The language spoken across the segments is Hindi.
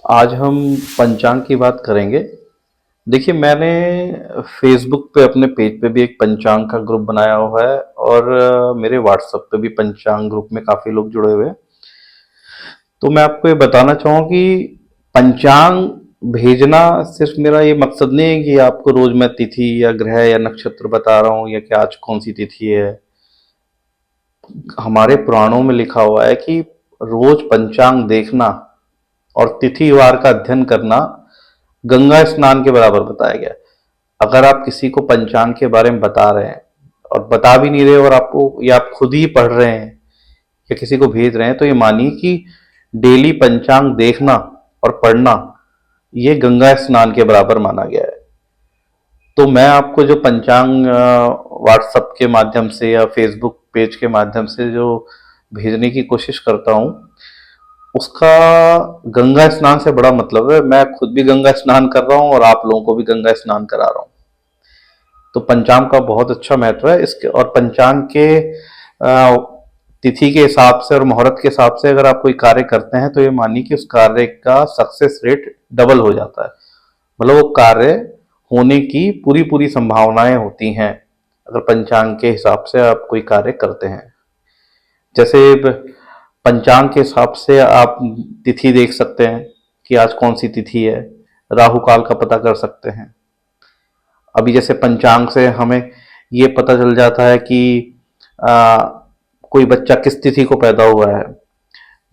आज हम पंचांग की बात करेंगे। देखिए, मैंने फेसबुक पे अपने पेज पे भी एक पंचांग का ग्रुप बनाया हुआ है और मेरे व्हाट्सएप पे भी पंचांग ग्रुप में काफ़ी लोग जुड़े हुए हैं। तो मैं आपको ये बताना चाहूँ कि पंचांग भेजना सिर्फ मेरा ये मकसद नहीं है कि आपको रोज मैं तिथि या ग्रह या नक्षत्र बता रहा हूँ या कि आज कौन सी तिथि है। हमारे पुराणों में लिखा हुआ है कि रोज पंचांग देखना और तिथिवार का अध्ययन करना गंगा स्नान के बराबर बताया गया है। अगर आप किसी को पंचांग के बारे में बता रहे हैं और बता भी नहीं रहे और आपको या आप खुद ही पढ़ रहे हैं या किसी को भेज रहे हैं, तो ये मानिए कि डेली पंचांग देखना और पढ़ना ये गंगा स्नान के बराबर माना गया है। तो मैं आपको जो पंचांग व्हाट्सएप के माध्यम से या फेसबुक पेज के माध्यम से जो भेजने की कोशिश करता हूँ, उसका गंगा स्नान से बड़ा मतलब है। मैं खुद भी गंगा स्नान कर रहा हूँ और आप लोगों को भी गंगा स्नान करा रहा हूँ। तो पंचांग का बहुत अच्छा महत्व है इसके। और पंचांग के तिथि के हिसाब से और मुहूर्त के हिसाब से अगर आप कोई कार्य करते हैं तो ये मानिए कि उस कार्य का सक्सेस रेट डबल हो जाता है। मतलब वो कार्य होने की पूरी पूरी संभावनाएं होती हैं अगर पंचांग के हिसाब से आप कोई कार्य करते हैं। जैसे पंचांग के हिसाब से आप तिथि देख सकते हैं कि आज कौन सी तिथि है, राहु काल का पता कर सकते हैं। अभी जैसे पंचांग से हमें ये पता चल जाता है कि आ, कोई बच्चा किस तिथि को पैदा हुआ है।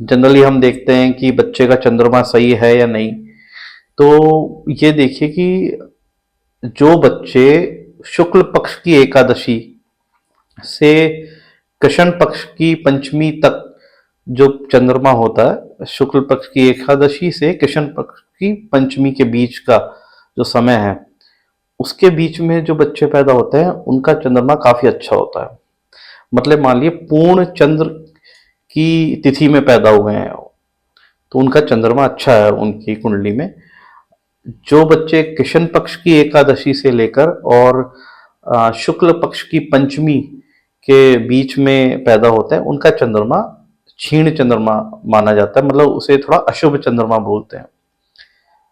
जनरली हम देखते हैं कि बच्चे का चंद्रमा सही है या नहीं। तो ये देखिए कि जो बच्चे शुक्ल पक्ष की एकादशी से कृष्ण पक्ष की पंचमी तक जो चंद्रमा होता है, शुक्ल पक्ष की एकादशी से कृष्ण पक्ष की पंचमी के बीच का जो समय है, उसके बीच में जो बच्चे पैदा होते हैं उनका चंद्रमा काफी अच्छा होता है। मतलब मान लीजिए पूर्ण चंद्र की तिथि में पैदा हुए हैं तो उनका चंद्रमा अच्छा है उनकी कुंडली में। जो बच्चे कृष्ण पक्ष की एकादशी से लेकर और शुक्ल पक्ष की पंचमी के बीच में पैदा होते हैं उनका चंद्रमा क्षीण चंद्रमा माना जाता है। मतलब उसे थोड़ा अशुभ चंद्रमा बोलते हैं।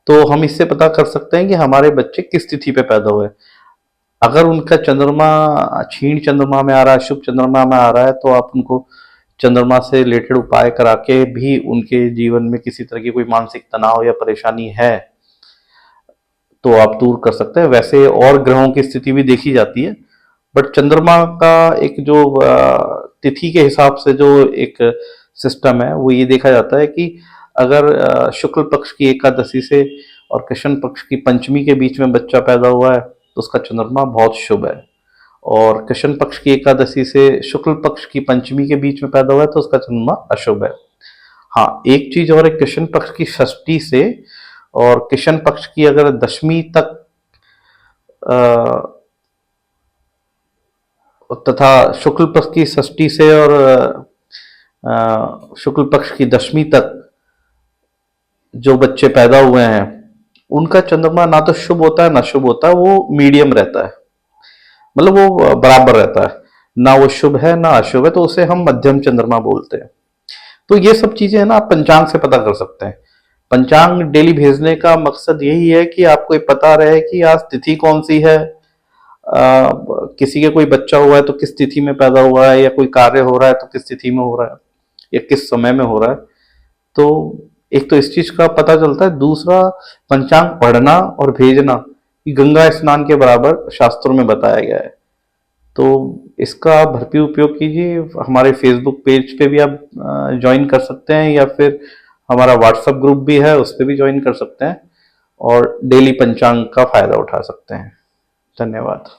तो हम इससे पता कर सकते हैं कि हमारे बच्चे किस तिथि पे पैदा हुए। अगर उनका चंद्रमा क्षीण चंद्रमा में आ रहा है, शुभ चंद्रमा में आ रहा है, तो आप उनको चंद्रमा से रिलेटेड उपाय करा के भी उनके जीवन में किसी तरह की कोई मानसिक तनाव या परेशानी है तो आप दूर कर सकते हैं। वैसे और ग्रहों की स्थिति भी देखी जाती है, बट चंद्रमा का एक जो तिथि के हिसाब से जो एक सिस्टम है वो ये देखा जाता है कि अगर शुक्ल पक्ष की एकादशी से और कृष्ण पक्ष की पंचमी के बीच में बच्चा पैदा हुआ है तो उसका चंद्रमा बहुत शुभ है। और कृष्ण पक्ष की एकादशी से शुक्ल पक्ष की पंचमी के बीच में पैदा हुआ है तो उसका चंद्रमा अशुभ है। हाँ, एक चीज और है, कृष्ण पक्ष की षष्ठी से और कृष्ण पक्ष की अगर दशमी तक तथा शुक्ल पक्ष की षष्ठी से और शुक्ल पक्ष की दशमी तक जो बच्चे पैदा हुए हैं उनका चंद्रमा ना तो शुभ होता है ना शुभ होता है, वो मीडियम रहता है। मतलब वो बराबर रहता है, ना वो शुभ है ना अशुभ है, तो उसे हम मध्यम चंद्रमा बोलते हैं। तो ये सब चीजें है ना आप पंचांग से पता कर सकते हैं। पंचांग डेली भेजने का मकसद यही है कि आपको पता रहे कि आज तिथि कौन सी है, किसी के कोई बच्चा हुआ है तो किस तिथि में पैदा हुआ है, या कोई कार्य हो रहा है तो किस तिथि में हो रहा है या किस समय में हो रहा है। तो एक तो इस चीज का पता चलता है, दूसरा पंचांग पढ़ना और भेजना ये गंगा स्नान के बराबर शास्त्रों में बताया गया है। तो इसका आप भरपूर उपयोग कीजिए। हमारे फेसबुक पेज पे भी आप ज्वाइन कर सकते हैं या फिर हमारा व्हाट्सएप ग्रुप भी है उस पर भी ज्वाइन कर सकते हैं और डेली पंचांग का फायदा उठा सकते हैं। धन्यवाद।